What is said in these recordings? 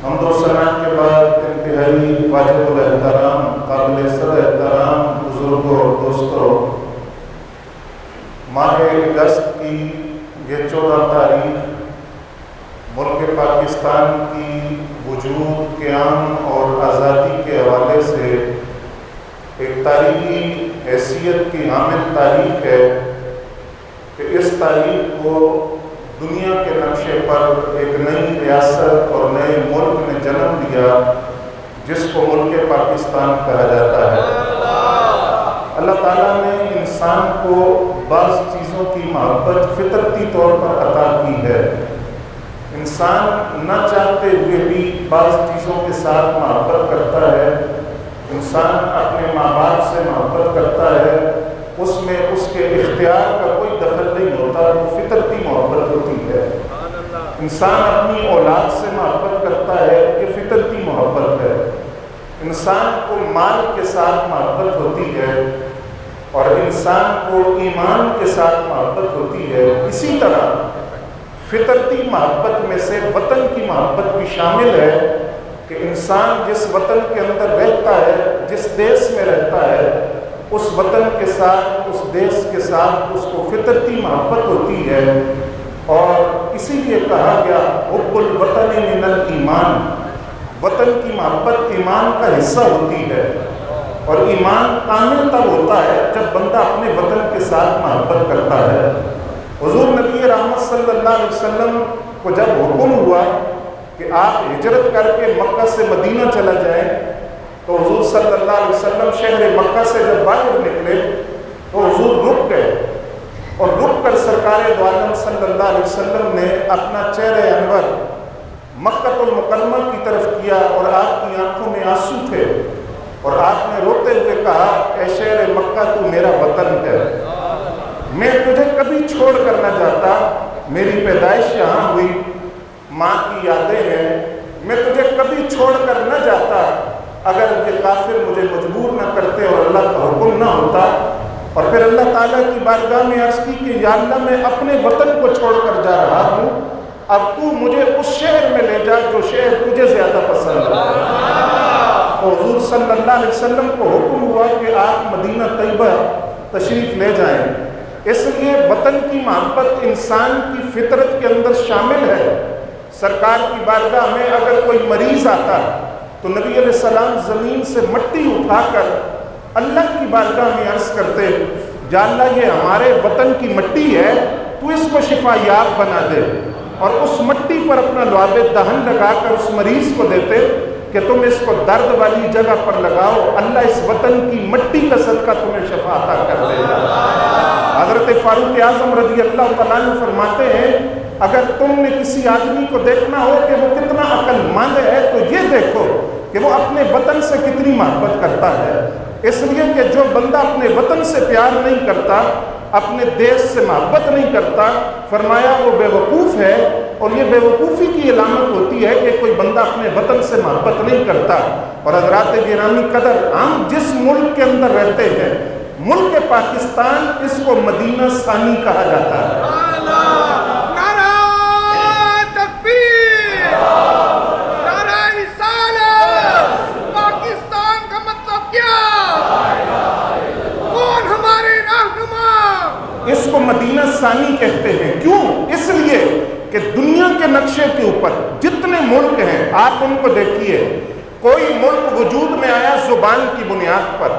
حمد و ثنا کے بعد انتہائی واجب الاحترام قابل سر احترام بزرگوں اور دوستوں، ماہ اگست کی یہ 14 تاریخ ملک پاکستان کی وجود، قیام اور آزادی کے حوالے سے ایک تاریخی حیثیت کی حامل تاریخ ہے کہ اس تاریخ کو دنیا کے نقشے پر ایک نئی ریاست اور نئے ملک نے جنم دیا جس کو ملک پاکستان کہا جاتا ہے۔ اللہ تعالیٰ نے انسان کو بعض چیزوں کی محبت فطرتی طور پر عطا کی ہے۔ انسان نہ چاہتے ہوئے بھی بعض چیزوں کے ساتھ محبت کرتا ہے۔ انسان اپنے ماں باپ سے محبت کرتا ہے، اس میں اس کے اختیار کا کوئی دخل نہیں ہوتا، وہ فطرتی محبت ہوتی ہے۔ انسان اپنی اولاد سے محبت کرتا ہے، یہ فطرتی محبت ہے۔ انسان کو مال کے ساتھ محبت ہوتی ہے اور انسان کو ایمان کے ساتھ محبت ہوتی ہے۔ اسی طرح فطرتی محبت میں سے وطن کی محبت بھی شامل ہے کہ انسان جس وطن کے اندر رہتا ہے، جس دیش میں رہتا ہے، اس وطن کے ساتھ، اس دیش کے ساتھ اس کو فطرتی محبت ہوتی ہے۔ اور اسی لیے کہا گیا حب الوطن من الایمان، وطن کی محبت ایمان کا حصہ ہوتی ہے، اور ایمان کامل تب ہوتا ہے جب بندہ اپنے وطن کے ساتھ محبت کرتا ہے۔ حضور نبی رحمت صلی اللہ علیہ وسلم کو جب حکم ہوا کہ آپ ہجرت کر کے مکہ سے مدینہ چلا جائیں، تو حضور صلی اللہ علیہ وسلم شہر مکہ سے جب باہر نکلے تو حضور رک گئے، اور رک کر سرکار دو عالم صلی اللہ علیہ وسلم نے اپنا چہرہ انور مکہ المکرمہ کی طرف کیا، اور آپ کی آنکھوں میں آنسو تھے، اور آپ نے روتے ہوئے کہا اے شہر مکہ تو میرا وطن ہے، میں تجھے کبھی چھوڑ کر نہ جاتا، میری پیدائش یہاں ہوئی، ماں کی یادیں ہیں، میں تجھے کبھی چھوڑ کر نہ جاتا اگر یہ کافر مجھے مجبور نہ کرتے اور اللہ کا حکم نہ ہوتا۔ اور پھر اللہ تعالیٰ کی بارگاہ میں عرض کی کہ یا اللہ میں اپنے وطن کو چھوڑ کر جا رہا ہوں، اب تو مجھے اس شہر میں لے جا جو شہر تجھے زیادہ پسند ہے۔ تو حضور صلی اللہ علیہ وسلم کو حکم ہوا کہ آپ مدینہ طیبہ تشریف لے جائیں۔ اس لیے وطن کی محبت انسان کی فطرت کے اندر شامل ہے۔ سرکار کی بارگاہ میں اگر کوئی مریض آتا تو نبی علیہ السلام زمین سے مٹی اٹھا کر اللہ کی بارگاہ میں عرض کرتے یا اللہ یہ ہمارے وطن کی مٹی ہے، تو اس کو شفا یاب بنا دے، اور اس مٹی پر اپنا لعاب دہن لگا کر اس مریض کو دیتے کہ تم اس کو درد والی جگہ پر لگاؤ، اللہ اس وطن کی مٹی کا صدقہ تمہیں شفا عطا کر دے گا۔ حضرت فاروق اعظم رضی اللہ تعالیٰ عنہ فرماتے ہیں اگر تم نے کسی آدمی کو دیکھنا ہو کہ وہ کتنا عقل مند ہے تو یہ دیکھو کہ وہ اپنے وطن سے کتنی محبت کرتا ہے۔ اس لیے کہ جو بندہ اپنے وطن سے پیار نہیں کرتا، اپنے دیش سے محبت نہیں کرتا، فرمایا وہ بے وقوف ہے، اور یہ بے وقوفی کی علامت ہوتی ہے کہ کوئی بندہ اپنے وطن سے محبت نہیں کرتا۔ اور حضرات گرامی قدر، ہم جس ملک کے اندر رہتے ہیں، ملک پاکستان، اس کو مدینہ ثانی کہا جاتا ہے۔ اس کو مدینہ ثانی کہتے ہیں۔ کیوں؟ اس لیے کہ دنیا کے نقشے کے اوپر جتنے ملک ہیں آپ ان کو دیکھیے، کوئی ملک وجود میں آیا زبان کی بنیاد پر،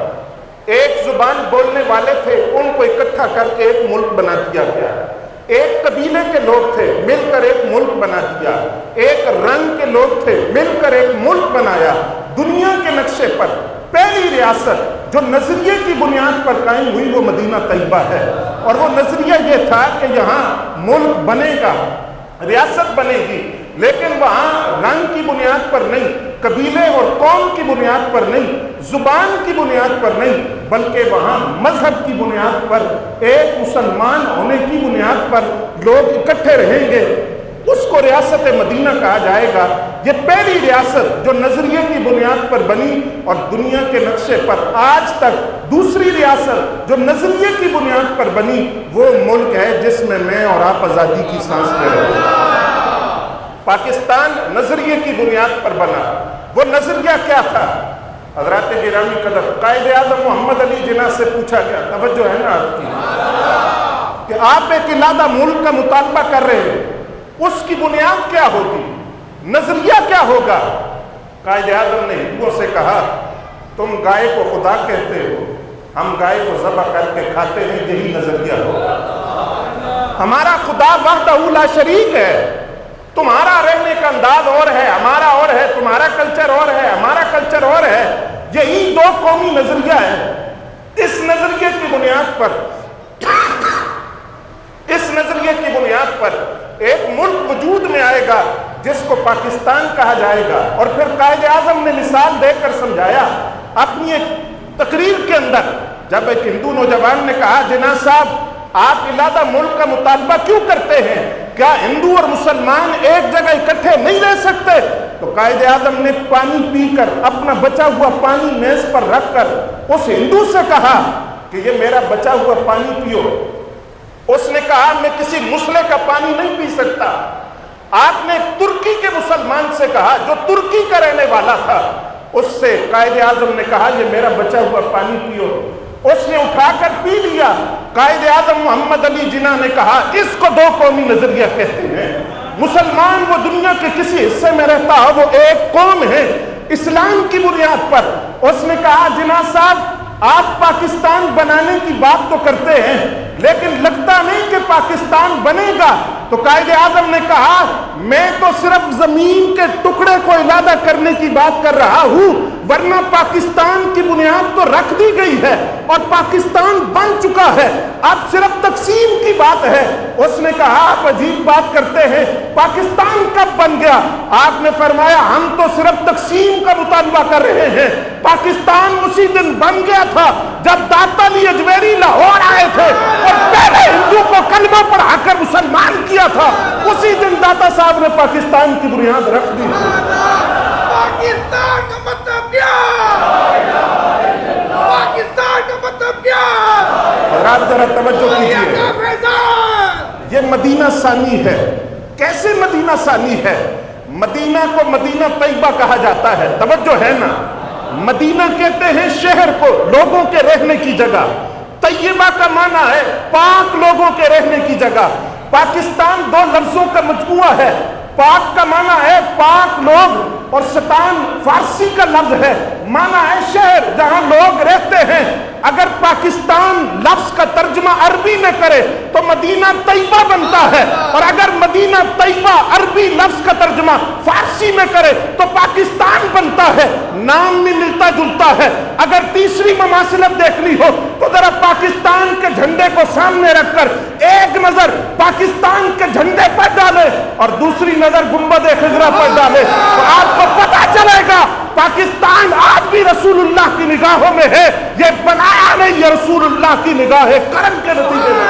ایک زبان بولنے والے تھے، ان کو اکٹھا کر کے ایک ملک بنا دیا گیا، ایک قبیلے کے لوگ تھے مل کر ایک ملک بنا دیا، ایک رنگ کے لوگ تھے مل کر ایک ملک بنایا۔ دنیا کے نقشے پر پہلی ریاست جو نظریے کی بنیاد پر قائم ہوئی وہ مدینہ طیبہ ہے، اور وہ نظریہ یہ تھا کہ یہاں ملک بنے گا، ریاست بنے گی، لیکن وہاں رنگ کی بنیاد پر نہیں، قبیلے اور قوم کی بنیاد پر نہیں، زبان کی بنیاد پر نہیں، بلکہ وہاں مذہب کی بنیاد پر، ایک مسلمان ہونے کی بنیاد پر لوگ اکٹھے رہیں گے، اس کو ریاست مدینہ کہا جائے گا۔ یہ پہلی ریاست جو نظریے کی بنیاد پر بنی، اور دنیا کے نقشے پر آج تک دوسری ریاست جو نظریے کی بنیاد پر بنی وہ ملک ہے جس میں میں اور آپ آزادی کی سانس لے رہے ہیں۔ پاکستان نظریے کی بنیاد پر بنا۔ وہ نظریہ کیا تھا؟ حضرات گرامی قدر، قائد اعظم محمد علی جناح سے پوچھا گیا، توجہ ہے نا آپ کی، کہ آپ ایک علیحدہ ملک کا مطالبہ کر رہے ہیں، اس کی بنیاد کیا ہوگی، نظریہ کیا ہوگا؟ قائد اعظم نے ہندوؤں سے کہا، تم گائے کو خدا کہتے ہو، ہم گائے کو ذبح کر کے کھاتے ہیں، یہی نظریہ ہوگا۔ ہمارا خدا وحدہ لا شریک ہے، تمہارا رہنے کا انداز اور ہے، ہمارا اور ہے، تمہارا کلچر اور ہے، ہمارا کلچر اور ہے، یہی دو قومی نظریہ ہے۔ اس نظریے کی بنیاد پر ایک ملک وجود میں آئے گا جس کو پاکستان کہا جائے گا۔ اور پھر قائد اعظم نے مثال دے کر سمجھایا اپنی ایک تقریر کے اندر، جب ایک ہندو نوجوان نے کہا، جناح صاحب آپ علیحدہ ملک کا مطالبہ کیوں کرتے ہیں؟ کیا ہندو اور مسلمان ایک جگہ اکٹھے نہیں رہ سکتے؟ تو قائد اعظم نے پانی پی کر، اپنا بچا ہوا پانی میز پر رکھ کر اس ہندو سے کہا کہ یہ میرا بچا ہوا پانی پیو۔ اس نے کہا میں کسی مسلح کا پانی نہیں پی سکتا۔ آپ نے ترکی کے مسلمان سے کہا جو ترکی کا رہنے والا تھا، اس سے قائد اعظم نے کہا یہ میرا بچا ہوا پانی پیو۔ اس نے اٹھا کر پی لیا۔ قائد اعظم محمد علی جناح نے کہا اس کو دو قومی نظریہ کہتے ہیں۔ مسلمان وہ دنیا کے کسی حصے میں رہتا ہو، وہ ایک قوم ہے اسلام کی بنیاد پر۔ اس نے کہا جناح صاحب آپ پاکستان بنانے کی بات تو کرتے ہیں لیکن لگتا نہیں کہ پاکستان بنے گا۔ تو قائد اعظم نے کہا میں تو صرف زمین کے ٹکڑے کو علیحدہ کرنے کی بات کر رہا ہوں، ورنہ پاکستان کی بنیاد تو رکھ دی گئی ہے اور پاکستان بن چکا ہے، اب صرف تقسیم کی بات ہے۔ اس نے کہا آپ عجیب بات کرتے ہیں، پاکستان کب بن گیا؟ آپ نے فرمایا ہم تو صرف تقسیم کا مطالبہ کر رہے ہیں، پاکستان اسی دن بن گیا تھا جب داتا علی اجمیری لاہور آئے تھے اور پہلے ہندو کو کلمہ پڑھا کر مسلمان کیا تھا، اسی دن داتا صاحب نے پاکستان کی بنیاد رکھ دی۔ پاکستان کا مطلب کیا؟ پاکستان کا مطلب کیا؟ حضرات ذرا توجہ کیجیے، یہ مدینہ ثانی ہے۔ کیسے مدینہ ثانی ہے؟ مدینہ کو مدینہ طیبہ کہا جاتا ہے، توجہ ہے نا؟ مدینہ کہتے ہیں شہر کو، لوگوں کے رہنے کی جگہ۔ طیبہ کا معنی ہے پاک لوگوں کے رہنے کی جگہ۔ پاکستان دو لفظوں کا مجموعہ ہے۔ پاک کا معنی ہے پاک لوگ، اور ستان فارسی کا لفظ ہے، معنی ہے شہر جہاں لوگ رہتے ہیں۔ اگر پاکستان لفظ کا ترجمہ عربی میں کرے تو مدینہ طیبہ بنتا ہے، اور اگر مدینہ طیبہ عربی لفظ کا ترجمہ فارسی میں کرے تو پاکستان بنتا ہے۔ نام میں ملتا جلتا ہے۔ اگر تیسری مماثلت دیکھنی ہو تو ذرا پاکستان کے جھنڈے کو سامنے رکھ کر ایک نظر پاکستان کے جھنڈے پر ڈالے اور دوسری نظر گنبد خضرا پر ڈالے تو آپ کو پتا چلے گا پاکستان آج بھی رسول اللہ کی نگاہوں میں ہے، یہ بنایا نہیں، یہ رسول اللہ کی نگاہ ہے، کرم کے نتیجے میں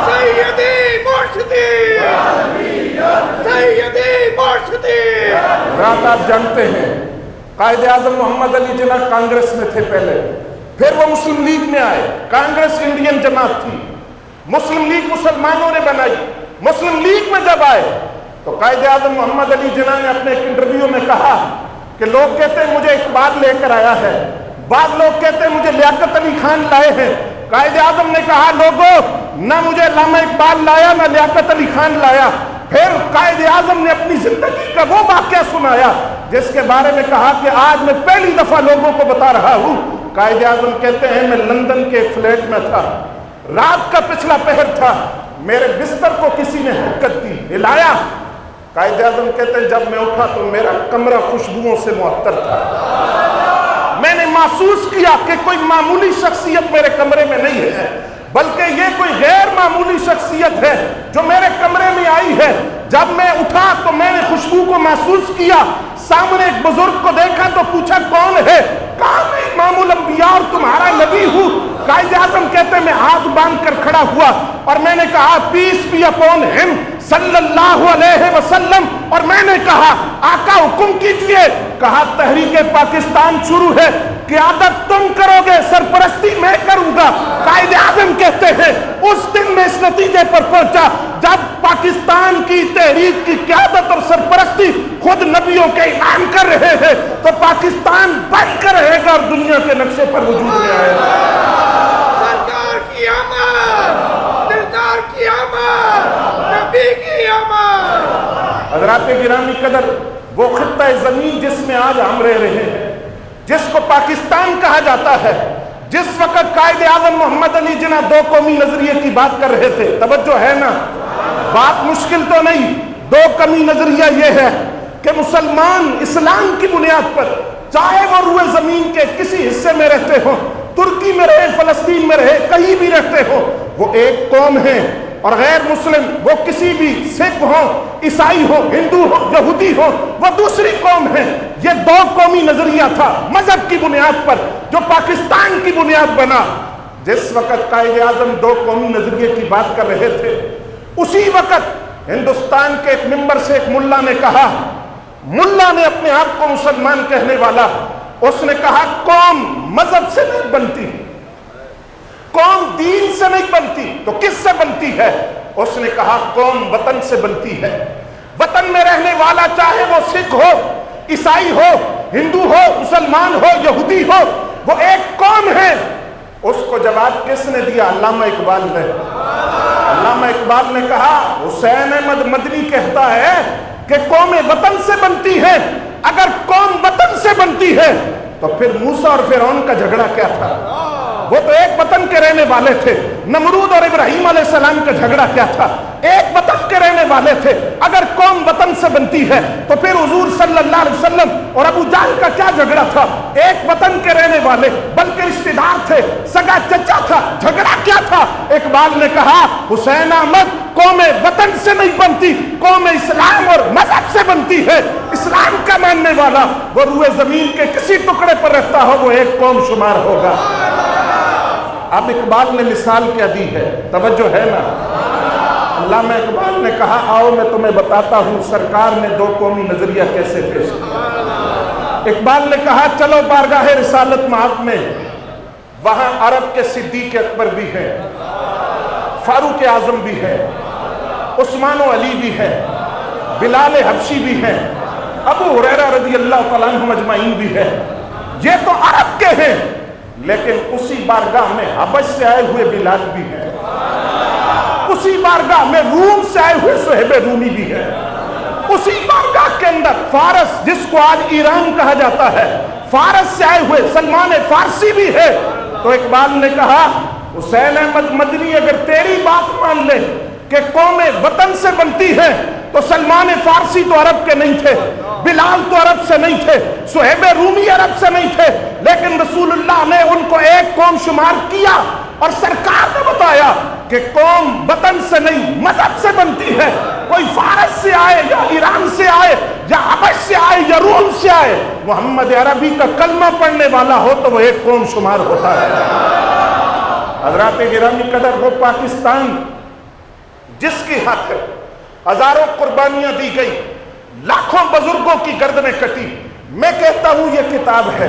سیدی مرشدی، سیدی مرشدی۔ رات آپ جانتے ہیں قائد اعظم محمد علی جناح کانگریس میں تھے پہلے، پھر وہ مسلم لیگ میں آئے۔ کانگریس انڈین جماعت تھی، مسلم لیگ مسلمانوں نے بنائی۔ مسلم لیگ میں جب آئے تو قائد اعظم محمد علی جناح نے اپنے ایک انٹرویو میں کہا کہ لوگ کہتے ہیں مجھے اقبال لے کر آیا ہے، بعض لوگ کہتے ہیں مجھے لیاقت علی خان لائے ہیں۔ قائد اعظم نے کہا لوگوں، نہ مجھے علامہ اقبال لایا نہ لیاقت علی خان لایا۔ پھر قائد اعظم نے اپنی زندگی کا وہ واقعہ سنایا جس کے بارے میں کہا کہ آج میں پہلی دفعہ لوگوں کو بتا رہا ہوں۔ قائد اعظم کہتے ہیں میں لندن کے ایک فلیٹ میں تھا، رات کا پچھلا پہر تھا، میرے بستر کو کسی نے حرکت دی، ہلایا۔ قائد اعظم کہتے ہیں جب میں اٹھا تو میرا کمرہ خوشبوؤں سے معطر تھا۔ میں نے محسوس کیا کہ کوئی معمولی شخصیت میرے کمرے میں نہیں ہے، بلکہ یہ کوئی غیر معمولی شخصیت ہے جو میرے کمرے میں آئی ہے۔ جب میں اٹھا تو میں نے خوشبو کو محسوس کیا، سامنے ایک بزرگ کو دیکھا تو پوچھا کون ہے؟ کہا میں امام الانبیاء اور تمہارا نبی ہوں۔ قائد اعظم کہتے ہیں میں ہاتھ باندھ کر کھڑا ہوا اور میں نے کہا پیس بی اپون ہم صلی اللہ علیہ وسلم، اور میں نے کہا آقا حکم کیجئے۔ کہا تحریک پاکستان شروع ہے، قیادت تم کرو گے، سرپرستی میں کروں گا۔ قائد اعظم کہتے ہیں اس دن میں اس نتیجے پر پہنچا جب پاکستان کی تحریک کی قیادت اور سرپرستی خود نبیوں کے اعلان کر رہے ہیں تو پاکستان بن کر رہے گا اور دنیا کے نقشے پر وجود میں آئے گا۔ سرکار کی آمد، دلدار کی آمد، نبی کی آمد۔ حضرات گرامی قدر، وہ خطہ زمین جس میں آج ہم رہ رہے ہیں، جس کو پاکستان کہا جاتا ہے، جس وقت قائد اعظم محمد علی جناح دو قومی نظریے کی بات کر رہے تھے، توجہ ہے نا، بات مشکل تو نہیں، دو قومی نظریہ یہ ہے کہ مسلمان اسلام کی بنیاد پر چاہے وہ روئے زمین کے کسی حصے میں رہتے ہوں، ترکی میں رہے، فلسطین میں رہے، کہیں بھی رہتے ہوں، وہ ایک قوم ہے، اور غیر مسلم وہ کسی بھی سکھ ہو، عیسائی ہو، ہندو ہو، یہودی ہو، وہ دوسری قوم ہے۔ یہ دو قومی نظریہ تھا مذہب کی بنیاد پر جو پاکستان کی بنیاد بنا۔ جس وقت قائد اعظم دو قومی نظریے کی بات کر رہے تھے، اسی وقت ہندوستان کے ایک ممبر سے ایک ملا نے کہا، ملا نے اپنے آپ کو مسلمان کہنے والا، اس نے کہا قوم مذہب سے نہیں بنتی، قوم دین سے نہیں بنتی، تو کس سے بنتی ہے؟ اس نے کہا قوم وطن سے بنتی ہے۔ وطن میں رہنے والا چاہے وہ سکھ ہو، عیسائی ہو، ہندو ہو، مسلمان ہو، یہودی ہو، وہ ایک قوم ہے۔ اس کو جواب کس نے دیا؟ علامہ اقبال نے۔ علامہ اقبال نے کہا حسین احمد مدنی کہتا ہے کہ قوم وطن سے بنتی ہے۔ اگر قوم وطن سے بنتی ہے تو پھر موسیٰ اور فرعون کا جھگڑا کیا تھا؟ وہ تو ایک وطن کے رہنے والے تھے۔ نمرود اور ابراہیم علیہ السلام کا جھگڑا کیا تھا؟ ایک وطن کے رہنے والے تھے۔ اگر قوم وطن سے بنتی ہے تو پھر حضور صلی اللہ علیہ وسلم اور ابو جہل کا کیا جھگڑا تھا؟ ایک وطن کے رہنے والے، بلکہ رشتہ دار تھے، سگا چچا تھا، جھگڑا کیا تھا؟ اقبال نے کہا حسین احمد قوم وطن سے نہیں بنتی، قوم اسلام اور مذہب سے بنتی ہے۔ اسلام کا ماننے والا وہ روئے زمین کے کسی ٹکڑے پر رہتا ہو وہ ایک قوم شمار ہوگا۔ اب اقبال نے مثال کیا دی ہے، توجہ ہے نا؟ علامہ اقبال نے کہا آؤ میں تمہیں بتاتا ہوں سرکار نے دو قومی نظریہ کیسے پیش کیا۔ اقبال نے کہا چلو بارگاہ رسالت مآب میں، وہاں عرب کے صدیق اکبر بھی ہیں، فاروق اعظم بھی ہے، عثمان و علی بھی ہے، بلال حبشی بھی ہیں، ابو ہریرہ رضی اللہ تعالیٰ عنہ اجمعین بھی ہے۔ یہ تو عرب کے ہیں، لیکن اسی بارگاہ میں حبش سے آئے ہوئے بلال بھی ہیں، اسی بارگاہ میں روم سے آئے ہوئے صہیب رومی بھی ہیں، اسی بارگاہ کے اندر فارس جس کو آج ایران کہا جاتا ہے، فارس سے آئے ہوئے سلمان فارسی بھی ہے۔ تو اقبال نے کہا حسین احمد مدنی اگر تیری بات مان لے کہ قوم وطن سے بنتی ہے تو سلمان فارسی تو عرب کے نہیں تھے، بلال تو عرب سے نہیں تھے، صہیب رومی عرب سے نہیں تھے، لیکن رسول اللہ نے ان کو ایک قوم شمار کیا اور سرکار نے بتایا کہ قوم وطن سے نہیں مذہب سے بنتی ہے۔ کوئی فارس سے آئے یا ایران سے آئے یا حبش سے آئے یا روم سے آئے، محمد عربی کا کلمہ پڑھنے والا ہو تو وہ ایک قوم شمار ہوتا ہے۔ حضرات گرامی قدر، وہ پاکستان جس کی خاطر ہزاروں قربانیاں دی گئی، لاکھوں بزرگوں کی گردنیں کٹی، میں کہتا ہوں یہ کتاب ہے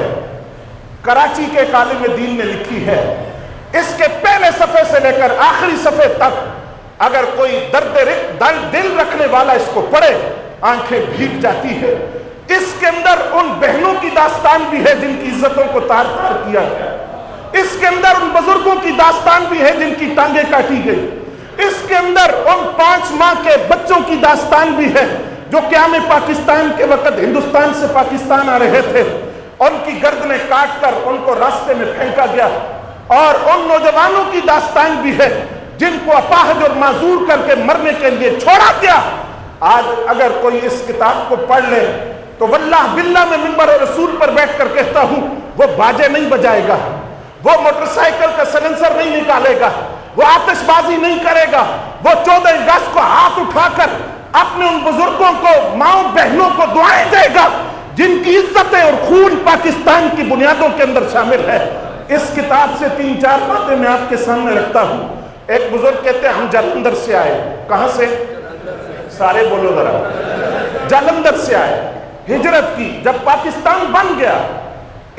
کراچی کے ایک عالم دین نے لکھی ہے، اس کے پہلے صفحے سے لے کر آخری صفحے تک اگر کوئی دل رکھنے والا اس کو پڑھے آنکھیں بھیگ جاتی ہے۔ اس کے اندر ان بہنوں کی داستان بھی ہے جن کی عزتوں کو تار تار کیا گیا، اس کے اندر ان بزرگوں کی داستان بھی ہے جن کی ٹانگیں کاٹی گئی، اس کے اندر ان 5 ماہ کے بچوں کی داستان بھی ہے جو قیام پاکستان کے وقت ہندوستان سے پاکستان آ رہے تھے، ان کی گردنیں کاٹ کر ان کو راستے میں پھینکا گیا، اور ان نوجوانوں کی داستان بھی ہے جن کو اپاہج اور معذور کر کے مرنے کے لیے چھوڑا گیا۔ آج اگر کوئی اس کتاب کو پڑھ لے تو واللہ باللہ میں منبر رسول پر بیٹھ کر کہتا ہوں وہ باجے نہیں بجائے گا، وہ موٹر سائیکل کا سلنسر نہیں نکالے گا، وہ آتش بازی نہیں کرے گا، وہ 14 اگست کو ہاتھ اٹھا کر اپنے ان بزرگوں کو، ماؤں بہنوں کو دعائیں دے گا جن کی عزتیں اور خون پاکستان کی بنیادوں کے اندر شامل ہے۔ اس کتاب سے 3-4 باتیں میں آپ کے سامنے رکھتا ہوں۔ ایک بزرگ کہتے ہیں ہم جالندھر سے آئے۔ کہاں سے؟ سارے بولو ذرا۔ جالندھر سے آئے، ہجرت کی، جب پاکستان بن گیا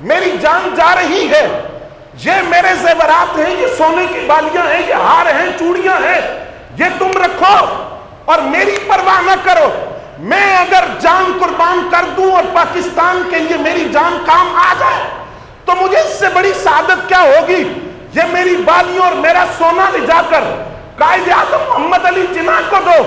میری جان جا رہی ہے، یہ میرے زیورات ہیں، یہ سونے کی بالیاں ہیں، یہ ہار ہیں، چوڑیاں ہیں، یہ تم رکھو اور میری پرواہ نہ کرو۔ میں اگر جان قربان کر دوں اور پاکستان کے لیے میری جان کام آ جائے تو مجھے اس سے بڑی سعادت کیا ہوگی؟ یہ میری بالیوں اور میرا سونا لے جا کر قائد اعظم محمد علی جناح کو دو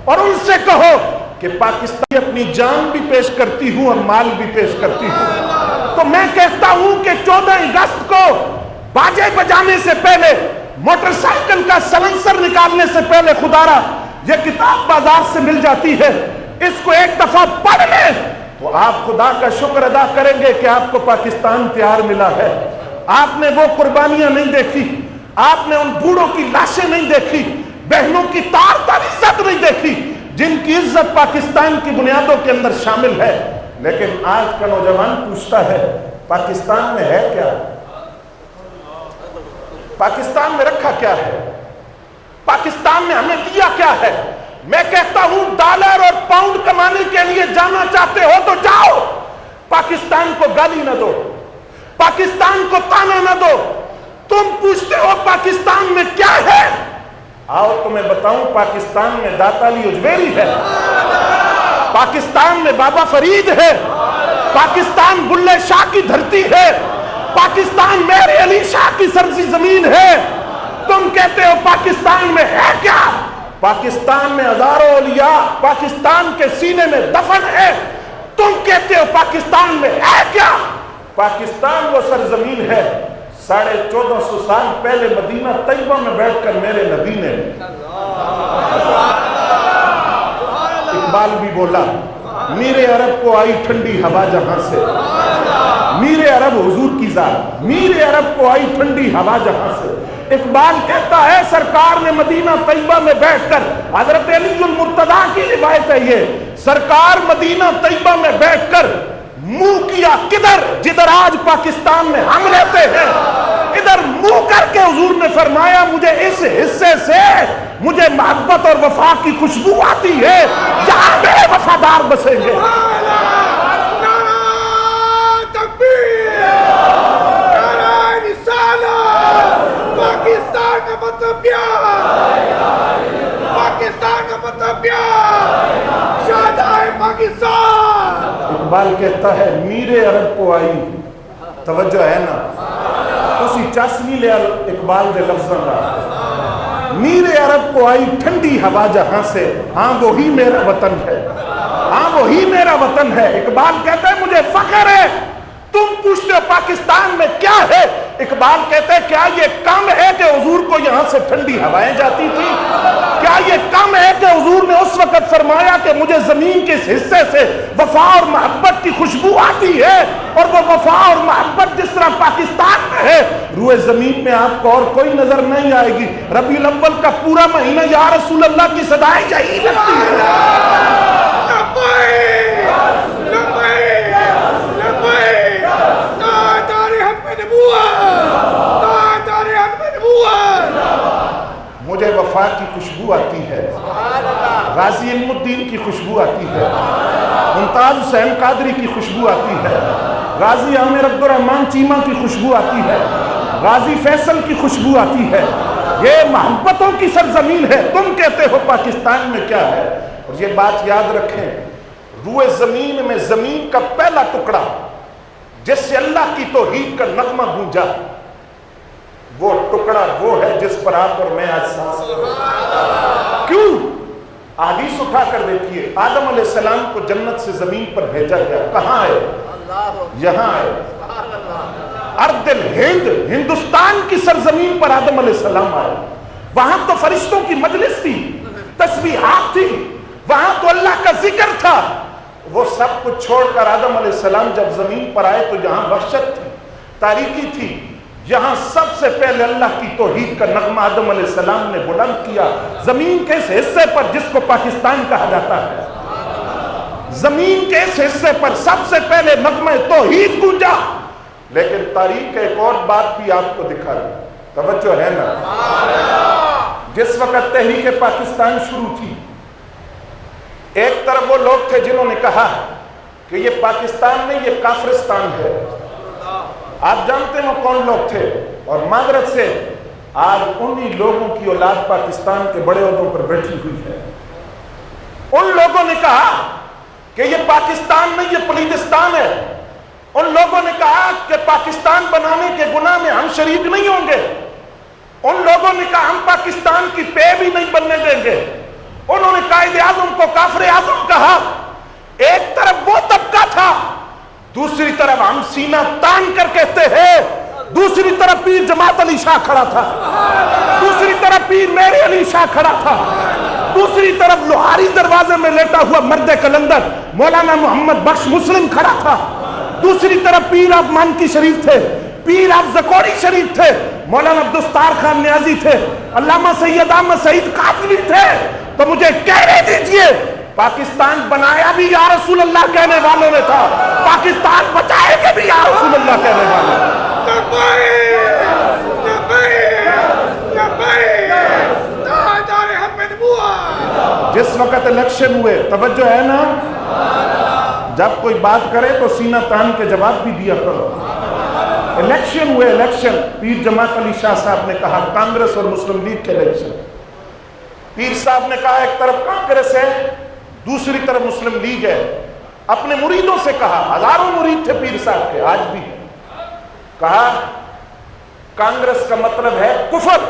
اور ان سے کہو کہ پاکستان اپنی جان بھی پیش کرتی ہوں اور مال بھی پیش کرتی ہوں۔ تو میں کہتا ہوں کہ 14 اگست کو باجے بجانے سے پہلے، موٹر سائیکل کا سلنسر نکالنے سے پہلے خدارا یہ کتاب بازار سے مل جاتی ہے، اس کو ایک دفعہ پڑھ لیں تو آپ خدا کا شکر ادا کریں گے کہ آپ کو پاکستان تیار ملا ہے۔ آپ نے وہ قربانیاں نہیں دیکھی، آپ نے ان بوڑھوں کی لاشیں نہیں دیکھی، بہنوں کی تار تار عزت نہیں دیکھی جن کی عزت پاکستان کی بنیادوں کے اندر شامل ہے۔ لیکن آج کا نوجوان پوچھتا ہے پاکستان میں ہے کیا؟ پاکستان میں رکھا کیا ہے؟ پاکستان میں ہمیں دیا کیا ہے؟ میں کہتا ہوں ڈالر اور پاؤنڈ کمانے کے لیے جانا چاہتے ہو تو جاؤ، پاکستان کو گالی نہ دو، پاکستان کو تانا نہ دو۔ تم پوچھتے ہو پاکستان میں کیا ہے؟ آؤ تمہیں بتاؤں، پاکستان میں داتا علی اجمیری ہے، پاکستان میں بابا فرید ہے، پاکستان بلے شاہ کی دھرتی ہے، پاکستان میرے علی شاہ کی سرزی زمین ہے۔ تم کہتے ہو پاکستان میں ہے کیا؟ پاکستان میں ہزاروں اولیاء پاکستان کے سینے میں دفن ہے۔ تم کہتے ہو پاکستان میں ہے کیا؟ پاکستان وہ سرزمین ہے 1450 سال پہلے مدینہ طیبہ میں بیٹھ کر میرے نبی نے، اقبال بھی بولا، میرے عرب کو آئی ٹھنڈی ہوا جہاں سے، میرے عرب حضور کی ذات، میرے عرب کو آئی ٹھنڈی ہوا جہاں سے۔ اقبال کہتا ہے سرکار نے مدینہ طیبہ میں بیٹھ کر، حضرت علی المرتضیٰ کی روایت ہے یہ، سرکار مدینہ طیبہ میں بیٹھ کر منہ کیا کدھر؟ جدھر آج پاکستان میں ہم رہتے ہیں، ادھر منہ کر کے حضور نے فرمایا مجھے اس حصے سے مجھے محبت اور وفا کی خوشبو آتی ہے، یہاں میرے وفادار بسیں گے۔ پاکستان کا مطلب کیا؟ پاکستان کا مطلب کیا؟ شہدائے پاکستان۔ اقبال کہتا ہے میرے عرب کو آئی، توجہ ہے نا، اسی چاسنی لے اقبال دے لفظاں دا، میرے عرب کو آئی ٹھنڈی ہوا جہاں سے، ہاں وہی میرا وطن ہے، ہاں وہی میرا وطن ہے۔ اقبال کہتا ہے مجھے فخر ہے۔ تم پوچھتے ہو پاکستان میں کیا ہے؟ اقبال کہتے ہیں کیا یہ کم ہے کہ حضور کو یہاں سے ٹھنڈی ہوائیں جاتی تھی؟ کیا یہ کم ہے کہ حضور نے اس وقت فرمایا کہ مجھے زمین کے اس حصے سے وفا اور محبت کی خوشبو آتی ہے، اور وہ وفا اور محبت جس طرح پاکستان میں ہے روئے زمین میں آپ کو اور کوئی نظر نہیں آئے گی۔ ربیع الاول کا پورا مہینہ یا رسول اللہ کی صدائیں یہی لگتی ہے۔ مجھے وفا کی خوشبو آتی ہے، غازی علم الدین کی خوشبو آتی ہے، ممتاز حسین قادری کی خوشبو آتی ہے، غازی عامر عبد الرحمن چیمہ کی خوشبو آتی ہے، غازی فیصل کی خوشبو آتی ہے۔ یہ محبتوں کی سرزمین ہے۔ تم کہتے ہو پاکستان میں کیا ہے؟ اور یہ بات یاد رکھیں، روئے زمین میں زمین کا پہلا ٹکڑا جس سے اللہ کی توحید کا نغمہ گونجا، وہ ٹکڑا وہ ہے جس پر آپ اور میں آج سانس لے رہے ہیں۔ کیوں؟ حدیث اٹھا کر دیکھیے، آدم علیہ السلام کو جنت سے زمین پر بھیجا گیا، کہاں ہے؟ یہاں ہے، ارض الہند، ہندوستان کی سرزمین پر آدم علیہ السلام آئے۔ وہاں تو فرشتوں کی مجلس تھی، تسبیحات تھی، وہاں تو اللہ کا ذکر تھا۔ وہ سب کچھ چھوڑ کر آدم علیہ السلام جب زمین پر آئے تو یہاں وحشت تھی، تاریکی تھی۔ یہاں سب سے پہلے اللہ کی توحید کا نغمہ آدم علیہ السلام نے بلند کیا، زمین کے اس حصے پر جس کو پاکستان کہا جاتا ہے، زمین کے اس حصے پر سب سے پہلے نغمہ توحید گونجا۔ لیکن تاریخ ایک اور بات بھی آپ کو دکھا دی، توجہ ہے نا؟ جس وقت تحریک پاکستان شروع تھی، ایک طرف وہ لوگ تھے جنہوں نے کہا کہ یہ پاکستان نہیں، یہ کافرستان ہے، آپ جانتے ہیں وہ کون لوگ تھے، اور معذرت سے آج انہی لوگوں کی اولاد پاکستان کے بڑے عہدوں پر بیٹھی ہوئی ہے۔ ان لوگوں نے کہا کہ یہ پاکستان نہیں، یہ پلیدستان ہے۔ ان لوگوں نے کہا کہ پاکستان بنانے کے گناہ میں ہم شریک نہیں ہوں گے۔ ان لوگوں نے کہا ہم پاکستان کی پے بھی نہیں بننے دیں گے۔ انہوں نے قائد اعظم کو کافر اعظم کہا۔ ایک طرف وہ طبقہ تھا، دوسری طرف ہم سینہ تان کر کہتے ہیں، دوسری طرف پیر جماعت علی شاہ کھڑا تھا، دوسری طرف پیر میرے علی شاہ کھڑا تھا، دوسری طرف لوہاری دروازے میں لیٹا ہوا مرد کلندر مولانا محمد بخش مسلم کھڑا تھا، دوسری طرف پیر آف مانکی شریف تھے، پیر آف زکوری شریف تھے، مولانا عبدالستار خان نیازی تھے، علامہ سید احمد سعید قاسمی تھے۔ تو مجھے کہنے دیجئے، پاکستان بنایا بھی یا رسول اللہ کہنے والوں نے تھا، پاکستان بچائے گے بھی یا رسول اللہ کہنے والوں نے۔ جس وقت الیکشن ہوئے، توجہ ہے نا، جب کوئی بات کرے تو سینہ تان کے جواب بھی دیا کرو۔ الیکشن ہوئے، الیکشن، پیر جماعت علی شاہ صاحب نے کہا کانگریس اور مسلم لیگ کے الیکشن۔ پیر صاحب نے کہا ایک طرف کانگریس ہے، دوسری طرف مسلم لیگ ہے۔ اپنے مریدوں سے کہا، ہزاروں مرید تھے پیر صاحب کے، آج بھی، کہا کانگریس کا مطلب ہے کفر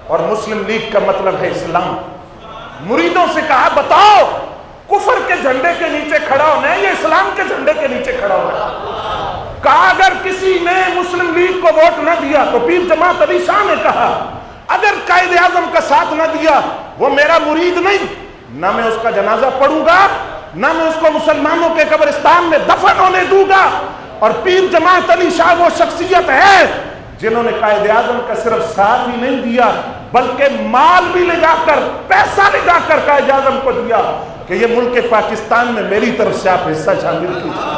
اور مسلم لیگ کا مطلب ہے اسلام۔ مریدوں سے کہا بتاؤ کفر کے جھنڈے کے نیچے کھڑا ہونا ہے یا اسلام کے جھنڈے کے نیچے کھڑا ہونا ہے؟ کہا اگر کسی نے مسلم لیگ کو ووٹ نہ دیا تو پیر جماعت علی شاہ نے کہا اگر قائد اعظم کا ساتھ نہ دیا وہ میرا مرید نہیں، نہ میں اس کا جنازہ پڑھوں گا، نہ میں اس کو مسلمانوں کے قبرستان میں دفن ہونے دوں گا۔ اور پیر جماعت علی شاہ وہ شخصیت ہے جنہوں نے قائد اعظم کا صرف ساتھ ہی نہیں دیا بلکہ مال بھی لے جا کر، پیسہ لے جا کر قائد اعظم کو دیا کہ یہ ملک پاکستان میں میری طرف سے آپ حصہ شامل کیجیے۔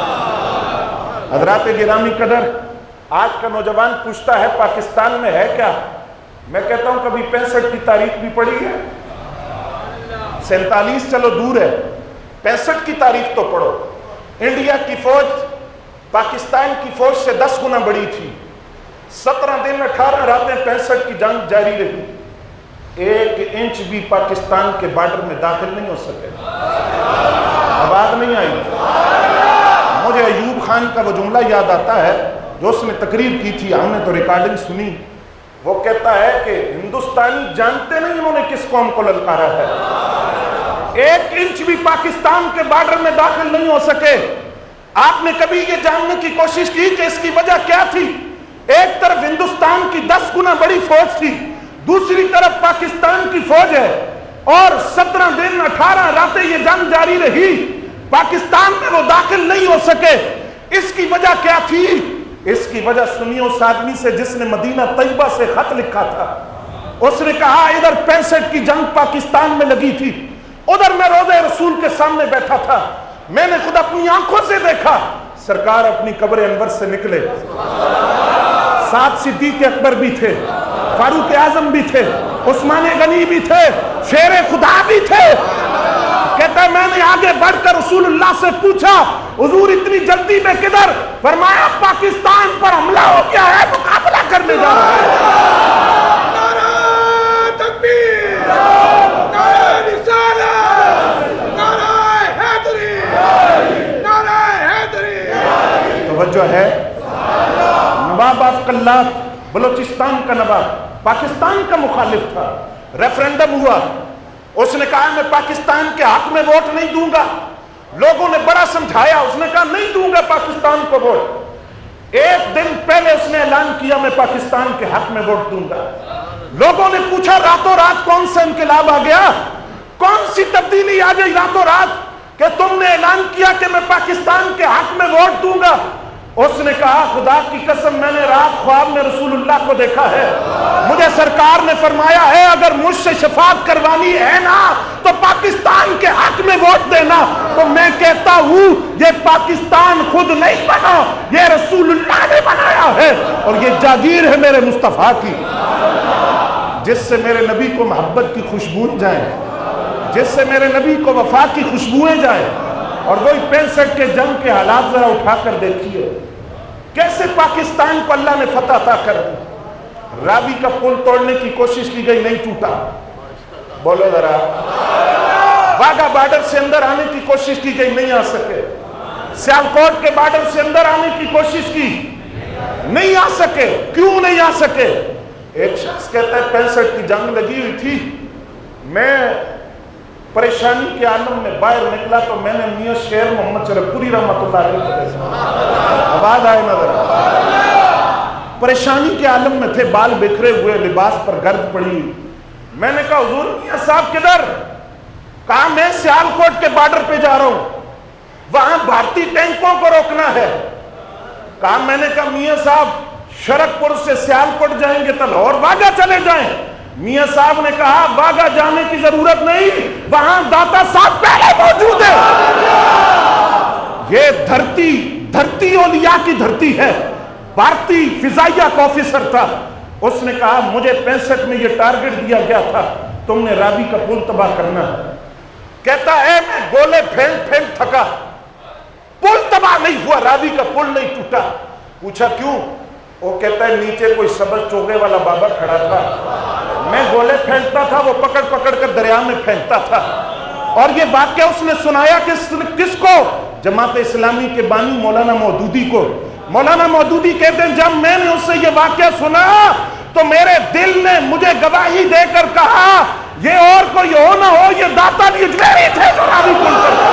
حضرات گرامی قدر، آج کا نوجوان پوچھتا ہے پاکستان میں ہے کیا؟ میں کہتا ہوں کبھی 65 کی تاریخ بھی پڑھی ہے؟ 47 چلو دور ہے، 65 کی تاریخ تو پڑھو۔ انڈیا کی فوج پاکستان کی فوج سے 10 گنا بڑی تھی، 17 دن 18 راتیں 65 کی جنگ جاری رہی، 1 انچ بھی پاکستان کے بارڈر میں داخل نہیں ہو سکے۔ آواز نہیں آئی؟ مجھے ایوب خان کا وہ جملہ یاد آتا ہے جو اس نے تقریر کی تھی، ہم نے تو ریکارڈنگ سنی۔ وہ کہتا ہے کہ ہندوستانی جانتے نہیں انہوں نے کس قوم کو للکارا ہے، 1 انچ بھی پاکستان کے بارڈر میں داخل نہیں ہو سکے۔ آپ نے کبھی یہ جاننے کی کوشش کی کہ اس کی وجہ کیا تھی؟ ایک طرف ہندوستان کی 10 گنا بڑی فوج تھی، دوسری طرف پاکستان کی فوج ہے، اور 17 دن 18 راتیں یہ جنگ جاری رہی، پاکستان میں وہ داخل نہیں ہو سکے۔ اس کی وجہ کیا تھی؟ اس کی وجہ سنیو اس آدمی سے جس نے مدینہ طیبہ سے خط لکھا تھا۔ اس نے کہا ادھر 65 کی جنگ پاکستان میں لگی تھی، ادھر میں روضہ رسول کے سامنے بیٹھا تھا، میں نے خود اپنی آنکھوں سے دیکھا سرکار اپنی قبر انور سے نکلے، ساتھ صدیق اکبر بھی تھے، فاروق اعظم بھی تھے، عثمان غنی بھی تھے، شیر خدا بھی تھے۔ کہتا ہے میں نے آگے بڑھ کر رسول اللہ سے پوچھا حضور اتنی جلدی میں کدھر؟ فرمایا پاکستان پر حملہ ہو گیا ہے، مقابلہ کرنے جا رہا ہے۔ نعرہ تکبیر، نعرہ رسالت، نعرہ حیدری، نعرہ حیدری۔ توجہ ہے؟ نواب آف کلات بلوچستان کا نواب پاکستان کا مخالف تھا، ریفرنڈم ہوا، اس نے کہا میں پاکستان کے حق میں ووٹ نہیں دوں گا، لوگوں نے بڑا سمجھایا، اس نے کہا نہیں دوں گا پاکستان کو ووٹ۔ 1 دن پہلے اس نے اعلان کیا میں پاکستان کے حق میں ووٹ دوں گا۔ لوگوں نے پوچھا راتوں رات کون سا انقلاب آ گیا، کون سی تبدیلی آ گئی راتوں رات کہ تم نے اعلان کیا کہ میں پاکستان کے حق میں ووٹ دوں گا؟ اس نے کہا خدا کی قسم میں نے رات خواب میں رسول اللہ کو دیکھا ہے، مجھے سرکار نے فرمایا ہے اگر مجھ سے شفاعت کروانی ہے نا تو پاکستان کے حق میں ووٹ دینا۔ تو میں کہتا ہوں یہ پاکستان خود نہیں بنا، یہ رسول اللہ نے بنایا ہے، اور یہ جاگیر ہے میرے مصطفیٰ کی، جس سے میرے نبی کو محبت کی خوشبوئیں جائیں، جس سے میرے نبی کو وفا کی خوشبوئیں جائیں۔ اور وہی 65 کے جنگ کے حالات ذرا اٹھا کر دیکھیے، کیسے پاکستان کو اللہ نے فتح عطا کر دی. راوی کا پل توڑنے کی کوشش کی گئی, نہیں ٹوٹا. بولو ذرا. واگا بارڈر سے اندر آنے کی کوشش کی گئی, نہیں آ سکے. سیالکوٹ کے بارڈر سے اندر آنے کی کوشش کی, نہیں آ سکے. کیوں نہیں آ سکے؟ ایک شخص کہتا ہے 65 کی جنگ لگی ہوئی تھی, میں پریشانی کے عالم میں باہر نکلا تو میں نے میاں شیر محمد شرف پوری رحمت اللہ علیہ کو آواز آئے نظر. پریشانی کے عالم میں تھے, بال بکھرے ہوئے, لباس پر گرد پڑی. میں نے کہا حضور میاں صاحب کدھر؟ کہا میں سیالکوٹ کے بارڈر پہ جا رہا ہوں, وہاں بھارتی ٹینکوں کو روکنا ہے. کہا میں نے کہا میاں صاحب شرک پور سے سیالکوٹ جائیں گے تو لاہور واگا چلے جائیں. میاں صاحب نے کہا واگا جانے کی ضرورت نہیں, وہاں داتا صاحب پہلے موجود ہے. یہ دھرتی اولیاء کی دھرتی ہے. بھارتی فضائیہ کا آفیسر تھا, اس نے کہا مجھے 65 میں یہ ٹارگٹ دیا گیا تھا, تم نے راوی کا پل تباہ کرنا. کہتا ہے میں گولے پھینک تھکا, پل تباہ نہیں ہوا, راوی کا پل نہیں ٹوٹا. پوچھا کیوں؟ وہ کہتا ہے نیچے کوئی سبز چوگے والا بابا کھڑا تھا, میں گولے پھینکتا تھا, وہ پکڑ کر دریا میں پھینکتا تھا. اور یہ واقعہ اس نے سنایا کس کو؟ جماعت اسلامی کے بانی مولانا مودودی کو. مولانا مودودی کہتے ہیں جب میں نے اس سے یہ واقعہ سنا تو میرے دل نے مجھے گواہی دے کر کہا یہ اور کوئی ہو نہ ہو, یہ داتا اجمیری تھے جو راوی پل کرتے.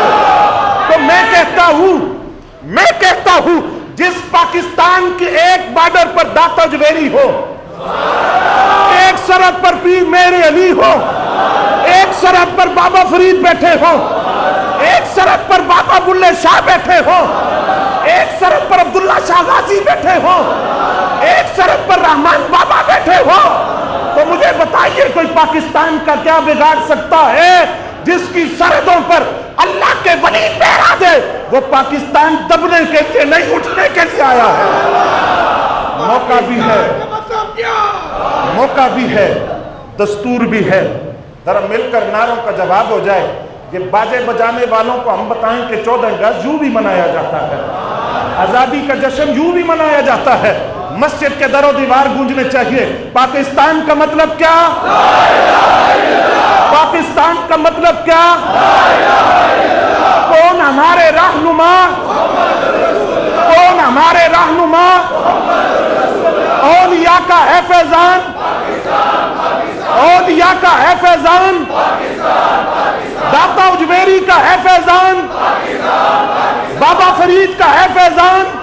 تو میں کہتا ہوں جس پاکستان کے ایک بارڈر پر داتا اجمیری ہو, ایک سرحد پر پیر میرے علی ہو, ایک سرحد پر بابا فرید بیٹھے ہو, ایک سرحد پر بابا بلے شاہ بیٹھے ہو, ایک سرحد پر عبداللہ شاہ غازی بیٹھے ہو, ایک سرحد پر رحمان بابا بیٹھے ہو, تو مجھے بتائیے کوئی پاکستان کا کیا بگاڑ سکتا ہے جس کی سرحدوں پر اللہ کے ولی پہرا دے؟ وہ پاکستان دبنے کے لیے نہیں, اٹھنے کے لیے آیا ہے. موقع بھی ہے, دستور بھی ہے. ذرا مل کر نعروں کا جواب ہو جائے. یہ باجے بجانے والوں کو ہم بتائیں کہ 14 اگست یوں بھی منایا جاتا ہے, آزادی کا جشن یوں بھی منایا جاتا ہے. مسجد کے در و دیوار گونجنے چاہیے. پاکستان کا مطلب کیا؟ پاکستان کا مطلب کیا؟ کون ہمارے رہنما؟ کون ہمارے رہنما؟ اولیاء کا ہے فیضان, اولیاء کا ہے فیضان, داتا اجمیری کا ہے فیضان, بابا فرید کا ہے فیضان,